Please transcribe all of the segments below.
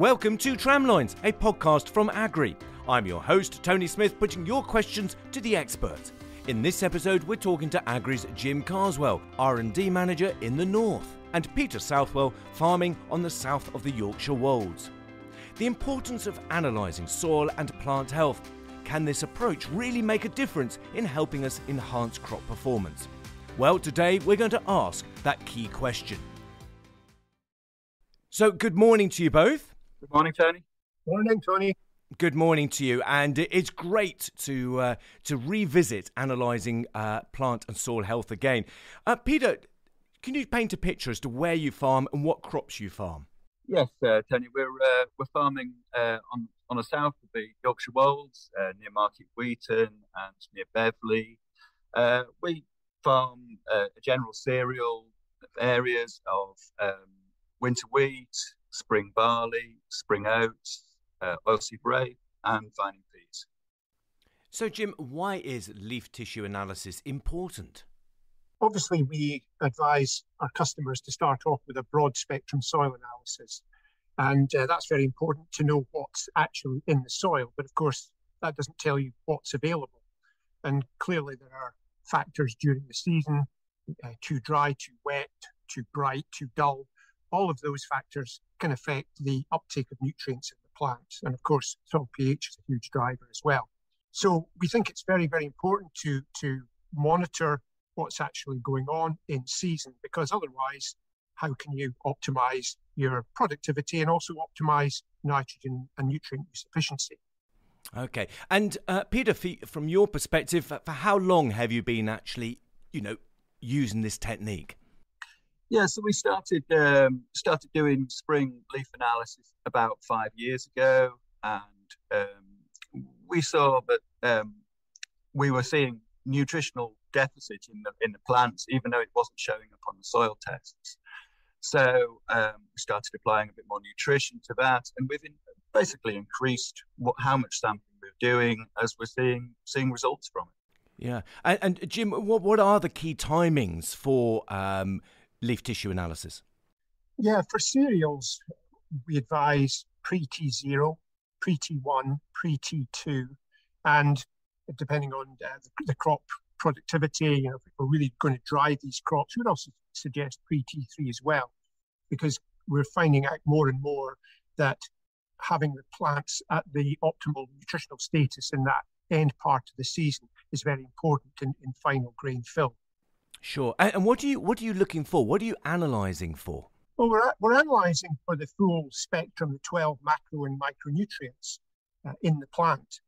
Welcome to Tramlines, a podcast from Agrii. I'm your host, Tony Smith, putting your questions to the expert. In this episode, we're talking to Agrii's Jim Carswell, R&D Manager in the North, and Peter Southwell, farming on the south of the Yorkshire Wolds. The importance of analysing soil and plant health. Can this approach really make a difference in helping us enhance crop performance? Well, today we're going to ask that key question. So, good morning to you both. Good morning, Tony. Morning, Tony. Good morning to you, and it's great to revisit analysing plant and soil health again. Peter, can you paint a picture as to where you farm and what crops you farm? Yes, Tony. We're farming on the south of the Yorkshire Wolds, near Market Wheaton and near Beverley. We farm a general cereal areas of winter wheat, spring barley, spring oats, oilseed rape, and vining peas. So, Jim, why is leaf tissue analysis important? Obviously, we advise our customers to start off with a broad spectrum soil analysis. And that's very important to know what's actually in the soil. But of course, that doesn't tell you what's available. And clearly, there are factors during the season, too dry, too wet, too bright, too dull. All of those factors can affect the uptake of nutrients in the plants. And of course, soil pH is a huge driver as well. So we think it's very, very important to monitor what's actually going on in season, because otherwise, how can you optimize your productivity and also optimize nitrogen and nutrient use efficiency? Okay. And Peter, from your perspective, for how long have you been actually, using this technique? Yeah, so we started doing spring leaf analysis about 5 years ago, and we saw that we were seeing nutritional deficit in the plants, even though it wasn't showing up on the soil tests. So we started applying a bit more nutrition to that, and we've basically increased how much sampling we're doing as we're seeing results from it. Yeah, and Jim, what are the key timings for leaf tissue analysis? Yeah, for cereals, we advise pre-T0, pre-T1, pre-T2, and depending on the crop productivity, if we're really going to dry these crops, we'd also suggest pre-T3 as well, because we're finding out more and more that having the plants at the optimal nutritional status in that end part of the season is very important in final grain fill. Sure. And what are you looking for? What are you analysing for? Well, we're analysing for the full spectrum, the 12 macro and micronutrients in the plant.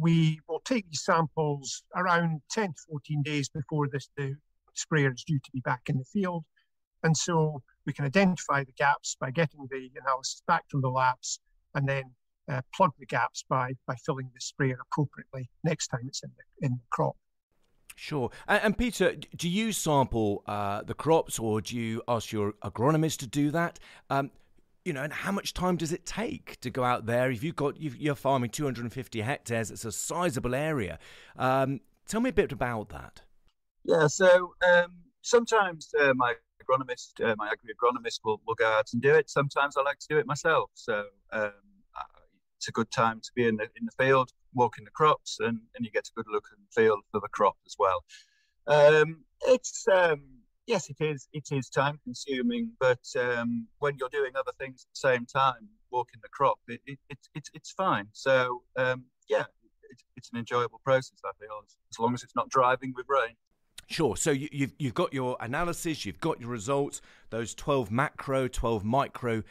We will take these samples around 10 to 14 days before the sprayer is due to be back in the field. And so we can identify the gaps by getting the analysis back from the labs and then plug the gaps by filling the sprayer appropriately next time it's in the crop. Sure. And Peter, do you sample the crops, or do you ask your agronomist to do that? And how much time does it take to go out there? If you're farming 250 hectares, it's a sizable area. Tell me a bit about that. Yeah, so sometimes my agronomist, my Agrii agronomist will go out and do it. Sometimes I like to do it myself. So it's a good time to be in the field, walking the crops, and you get a good look and feel for the crop as well. Yes, it is time consuming, but when you're doing other things at the same time, walking the crop, it's fine. So it's an enjoyable process, I feel, as long as it's not driving with rain. Sure. So you've got your analysis, you've got your results, those 12 macro, 12 micro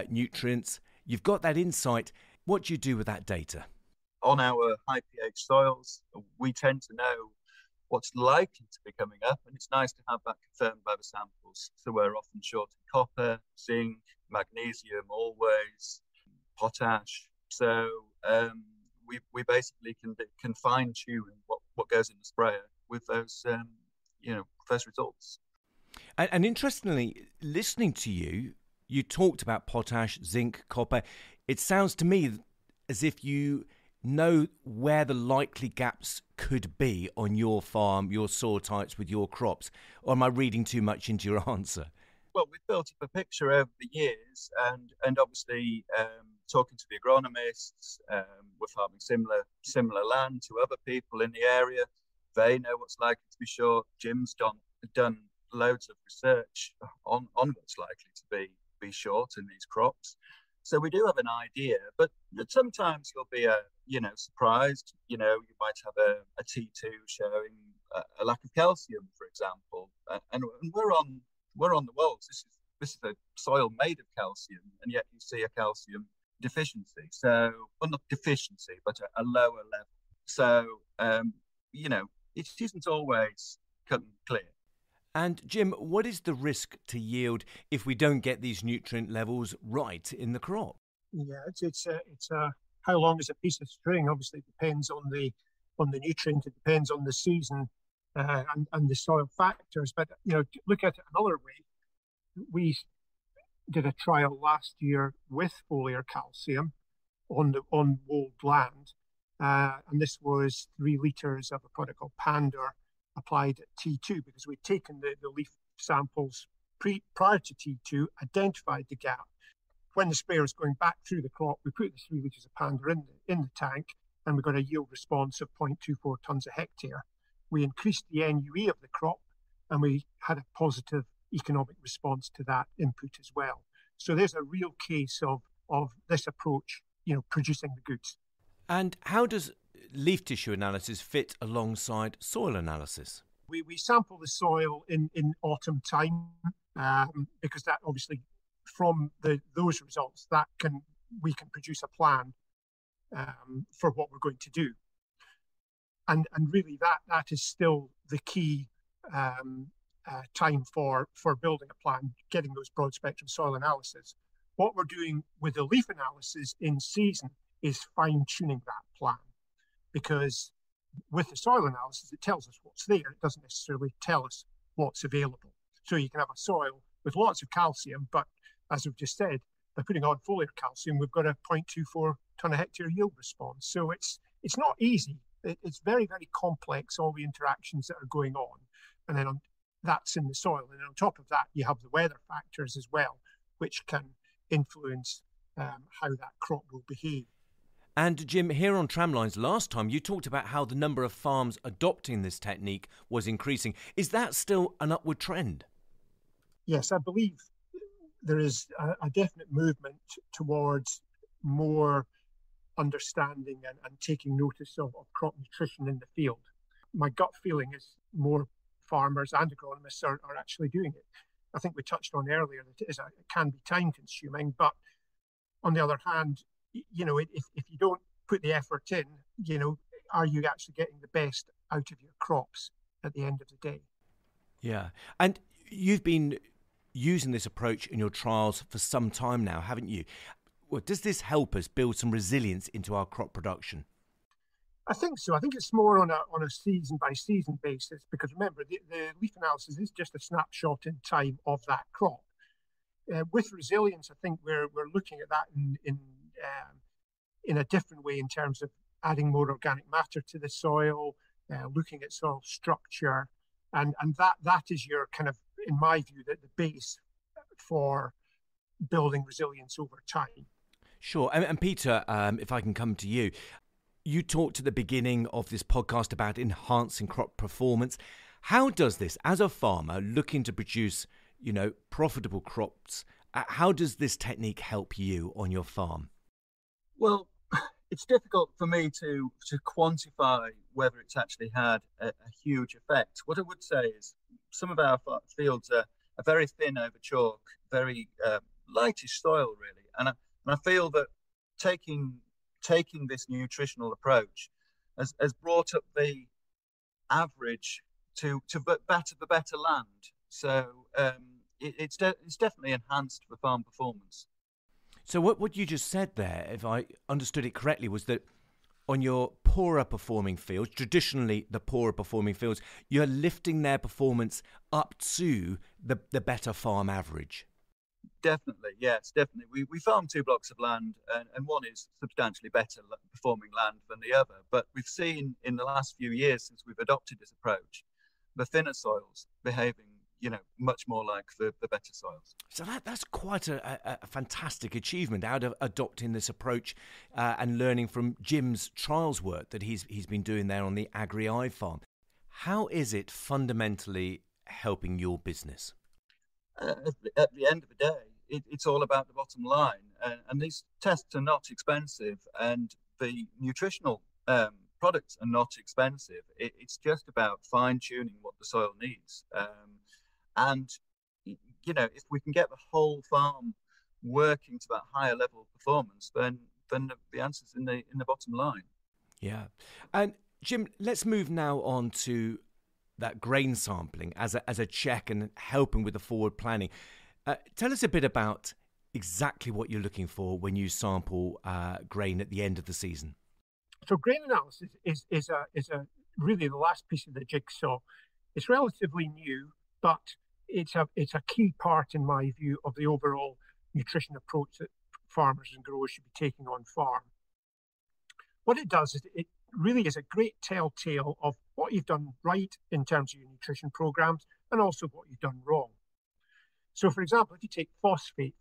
nutrients. You've got that insight. What do you do with that data? On our high pH soils, we tend to know what's likely to be coming up, and it's nice to have that confirmed by the samples. So we're often short in copper, zinc, magnesium, always, potash. So we basically can fine tune what goes in the sprayer with those those results. And interestingly, listening to you, you talked about potash, zinc, copper. It sounds to me as if you know where the likely gaps could be on your farm, your soil types with your crops. Or am I reading too much into your answer? Well, we've built up a picture over the years, and obviously talking to the agronomists, we're farming similar land to other people in the area. They know what's likely to be short. Jim's done loads of research on what's likely to be short in these crops. So we do have an idea, but sometimes you'll be surprised. You might have a T2 showing a lack of calcium, for example, and we're on the Wolds. This is a soil made of calcium, and yet you see a calcium deficiency. So, well, not deficiency, but a lower level. So, it isn't always cut and clear. And Jim, what is the risk to yield if we don't get these nutrient levels right in the crop? Yeah, it's how long is a piece of string? Obviously, it depends on the nutrient. It depends on the season and the soil factors. But look at it another way. We did a trial last year with foliar calcium on wold land, and this was 3 litres of a product called Pandor applied at T2, because we'd taken the leaf samples prior to T2, identified the gap. When the sprayer was going back through the crop, we put the 3 litres of Pandor in the tank, and we got a yield response of 0.24 tonnes a hectare. We increased the NUE of the crop, and we had a positive economic response to that input as well. So there's a real case of this approach, producing the goods. And how does leaf tissue analysis fit alongside soil analysis? We sample the soil in autumn time, because that obviously from those results we can produce a plan for what we're going to do, and really that is still the key time for building a plan, getting those broad spectrum soil analysis. What we're doing with the leaf analysis in season is fine tuning that plan, because with the soil analysis, it tells us what's there. It doesn't necessarily tell us what's available. So you can have a soil with lots of calcium, but as we've just said, by putting on foliar calcium, we've got a 0.24 tonne a hectare yield response. So it's not easy. It's very, very complex, all the interactions that are going on. And then that's in the soil. And on top of that, you have the weather factors as well, which can influence how that crop will behave. And Jim, here on Tramlines last time, you talked about how the number of farms adopting this technique was increasing. Is that still an upward trend? Yes, I believe there is a definite movement towards more understanding and taking notice of crop nutrition in the field. My gut feeling is more farmers and agronomists are actually doing it. I think we touched on earlier that it can be time consuming, but on the other hand, if you don't put the effort in, are you actually getting the best out of your crops at the end of the day? Yeah. And you've been using this approach in your trials for some time now, haven't you? Well, does this help us build some resilience into our crop production? I think so. I think it's more on a season by season basis, because remember, the leaf analysis is just a snapshot in time of that crop. With resilience, I think we're looking at that in a different way in terms of adding more organic matter to the soil, looking at soil structure, and that is your kind of, in my view, the base for building resilience over time. Sure. And Peter, if I can come to you, you talked at the beginning of this podcast about enhancing crop performance. How does this, as a farmer looking to produce, profitable crops, how does this technique help you on your farm? Well, it's difficult for me to quantify whether it's actually had a huge effect. What I would say is some of our fields are very thin over chalk, very lightish soil, really. And I feel that taking this nutritional approach has brought up the average to better land. So it's definitely enhanced the farm performance. So what you just said there, if I understood it correctly, was that on your poorer performing fields, traditionally the poorer performing fields, you're lifting their performance up to the better farm average. Definitely, yes, definitely. We farm 2 blocks of land, and one is substantially better performing land than the other. But we've seen in the last few years, since we've adopted this approach, the thinner soils behaving, much more like the better soils. So that's quite a fantastic achievement out of adopting this approach and learning from Jim's trials work that he's been doing there on the Agrii farm. How is it fundamentally helping your business? At the end of the day, it's all about the bottom line. And these tests are not expensive, and the nutritional products are not expensive. It's just about fine-tuning what the soil needs. And, if we can get the whole farm working to that higher level of performance, then the answer's in the bottom line. Yeah. And Jim, let's move now on to that grain sampling as a check and helping with the forward planning. Tell us a bit about exactly what you're looking for when you sample grain at the end of the season. So grain analysis is a really the last piece of the jigsaw. It's relatively new, but it's a key part, in my view, of the overall nutrition approach that farmers and growers should be taking on farm. What it does is it really is a great telltale of what you've done right in terms of your nutrition programs and also what you've done wrong. So, for example, if you take phosphate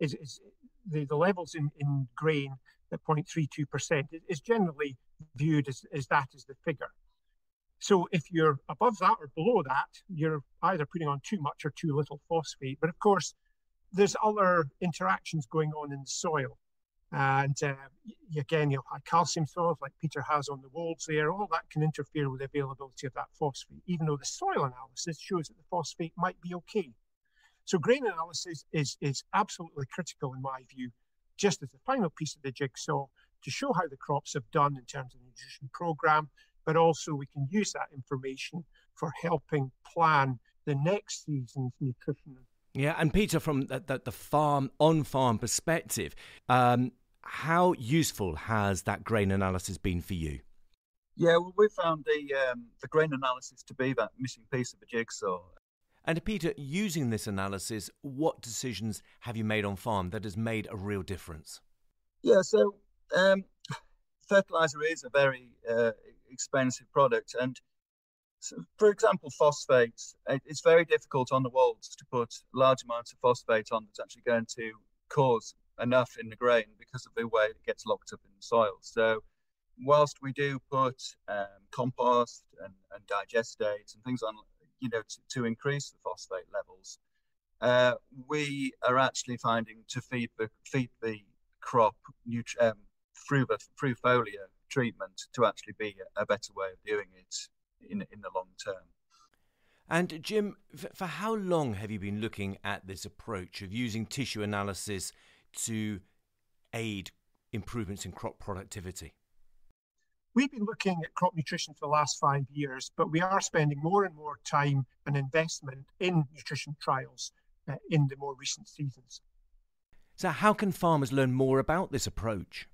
is the levels in grain at 0.32% is generally viewed as the figure. So if you're above that or below that, you're either putting on too much or too little phosphate. But of course, there's other interactions going on in the soil. And again, you'll have calcium soils like Peter has on the Wolds there. All that can interfere with the availability of that phosphate, even though the soil analysis shows that the phosphate might be okay. So grain analysis is absolutely critical, in my view, just as the final piece of the jigsaw to show how the crops have done in terms of the nutrition program, but also we can use that information for helping plan the next season's nutrition. Yeah, and Peter, from the on-farm perspective, how useful has that grain analysis been for you? Yeah, well, we found the grain analysis to be that missing piece of the jigsaw. And Peter, using this analysis, what decisions have you made on farm that has made a real difference? Yeah, so fertilizer is a very expensive product. And so, for example, phosphates, it's very difficult on the Wolds to put large amounts of phosphate on that's actually going to cause enough in the grain because of the way it gets locked up in the soil. So whilst we do put compost and digestates and things on, to increase the phosphate levels, we are actually finding to feed the crop through foliar treatment to actually be a better way of doing it in the long term. And Jim, for how long have you been looking at this approach of using tissue analysis to aid improvements in crop productivity? We've been looking at crop nutrition for the last 5 years, but we are spending more and more time and investment in nutrition trials in the more recent seasons. So how can farmers learn more about this approach?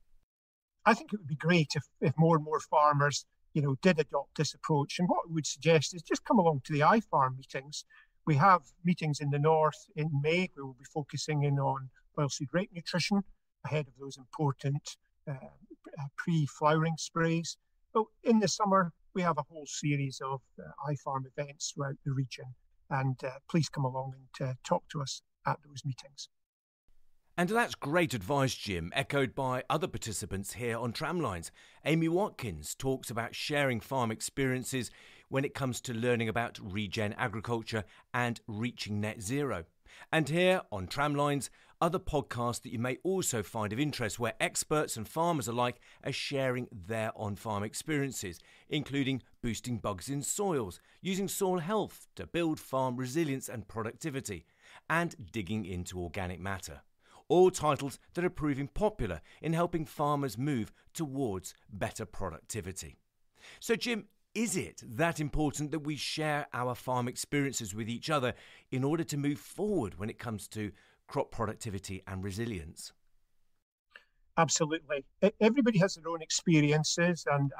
I think it would be great if more and more farmers, did adopt this approach. And what I would suggest is just come along to the iFarm meetings. We have meetings in the north in May where we'll be focusing in on oilseed rape nutrition ahead of those important pre-flowering sprays. But in the summer, we have a whole series of iFarm events throughout the region. And please come along and talk to us at those meetings. And that's great advice, Jim, echoed by other participants here on Tramlines. Amy Watkins talks about sharing farm experiences when it comes to learning about regen agriculture and reaching net zero. And here on Tramlines, other podcasts that you may also find of interest where experts and farmers alike are sharing their on-farm experiences, including boosting bugs in soils, using soil health to build farm resilience and productivity, and digging into organic matter. All titles that are proving popular in helping farmers move towards better productivity. So Jim, is it that important that we share our farm experiences with each other in order to move forward when it comes to crop productivity and resilience? Absolutely. Everybody has their own experiences and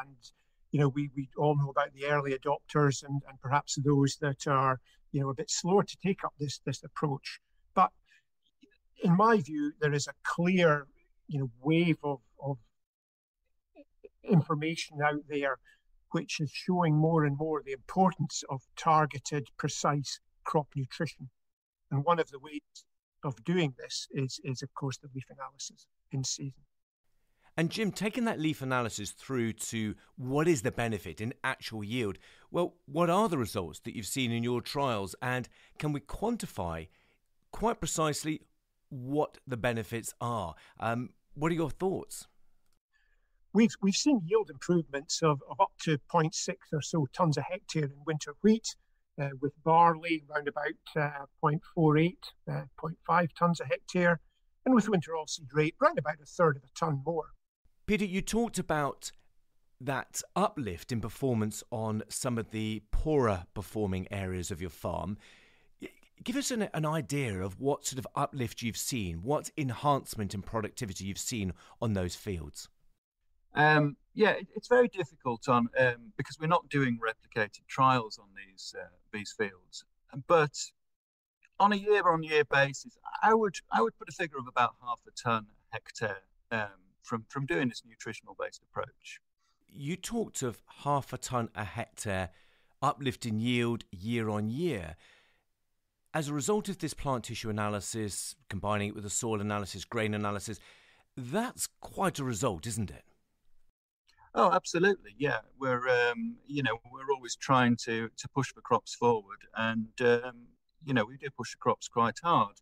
we all know about the early adopters and perhaps those that are, a bit slower to take up this approach. But in my view, there is a clear, wave of information out there which is showing more and more the importance of targeted, precise crop nutrition. And one of the ways of doing this is of course, the leaf analysis in season. And Jim, taking that leaf analysis through to what is the benefit in actual yield, well, what are the results that you've seen in your trials, and can we quantify quite precisely what the benefits are? What are your thoughts? We've seen yield improvements of up to 0.6 or so tonnes a hectare in winter wheat, with barley around about 0.48, 0.5 tonnes a hectare, and with winter oilseed rape around about a third of a tonne more. Peter, you talked about that uplift in performance on some of the poorer performing areas of your farm. Give us an idea of what sort of uplift you've seen, what enhancement in productivity you've seen on those fields. It's very difficult on because we're not doing replicated trials on these fields. But on a year-on-year basis, I would put a figure of about half a tonne a hectare from doing this nutritional-based approach. You talked of half a tonne a hectare uplift in yield year on year. As a result of this plant tissue analysis, combining it with the soil analysis, grain analysis, that's quite a result, isn't it? Oh, absolutely. Yeah, we're always trying to push the crops forward, and we do push the crops quite hard.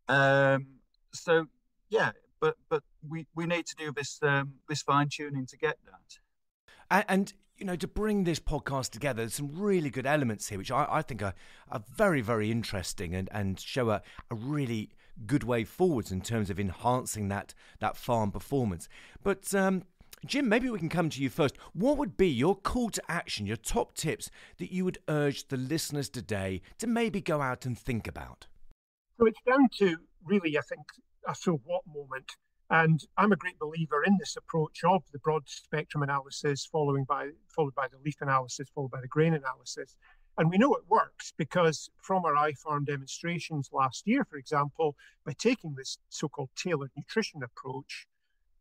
But we need to do this fine tuning to get that. And to bring this podcast together, there's some really good elements here, which I think are very, very interesting and show a really good way forwards in terms of enhancing that farm performance. But Jim, maybe we can come to you first. What would be your call to action, your top tips that you would urge the listeners today to maybe go out and think about? So it's down to really, I think, a so what moment. And I'm a great believer in this approach of the broad spectrum analysis, followed by the leaf analysis, followed by the grain analysis. And we know it works because from our iFarm demonstrations last year, for example, by taking this so-called tailored nutrition approach,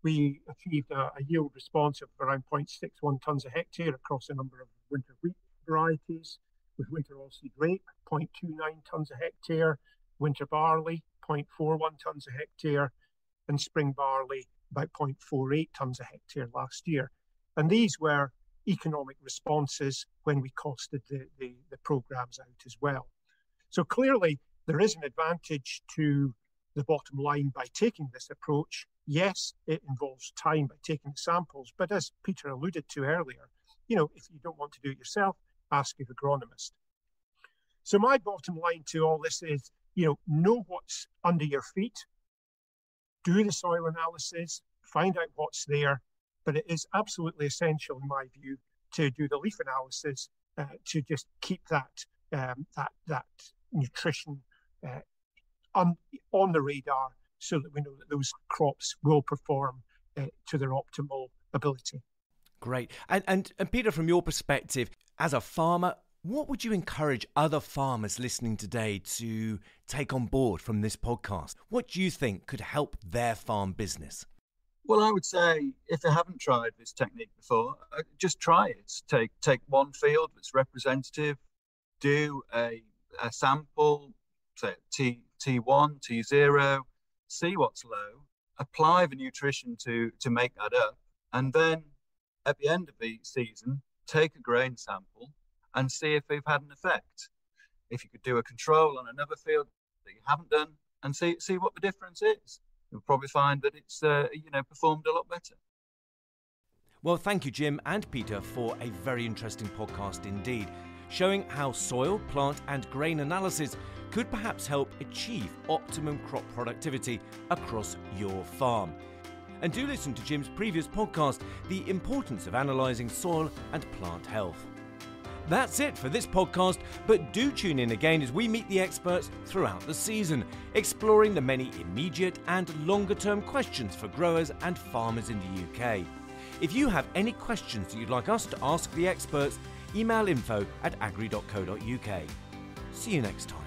we achieved a yield response of around 0.61 tonnes a hectare across a number of winter wheat varieties, with winter oilseed rape, 0.29 tonnes a hectare, winter barley, 0.41 tonnes a hectare, and spring barley, about 0.48 tonnes a hectare last year. And these were economic responses when we costed the programmes out as well. So clearly, there is an advantage to the bottom line by taking this approach. Yes, it involves time by taking the samples, but as Peter alluded to earlier, if you don't want to do it yourself, ask your agronomist. So my bottom line to all this is, know what's under your feet, do the soil analysis, find out what's there, but it is absolutely essential, in my view, to do the leaf analysis to just keep that nutrition on the radar, so that we know that those crops will perform to their optimal ability. Great. And Peter, from your perspective, as a farmer, what would you encourage other farmers listening today to take on board from this podcast? What do you think could help their farm business? Well, I would say if they haven't tried this technique before, just try it. Take one field that's representative, do a sample, say T1, T0, see what's low, apply the nutrition to make that up, and then at the end of the season, take a grain sample and see if they've had an effect. If you could do a control on another field that you haven't done and see what the difference is, you'll probably find that it's performed a lot better. Well, thank you, Jim and Peter, for a very interesting podcast indeed, showing how soil, plant and grain analysis could perhaps help achieve optimum crop productivity across your farm. And do listen to Jim's previous podcast, The Importance of Analysing Soil and Plant Health. That's it for this podcast, but do tune in again as we meet the experts throughout the season, exploring the many immediate and longer-term questions for growers and farmers in the UK. If you have any questions that you'd like us to ask the experts, email info@agrii.co.uk. See you next time.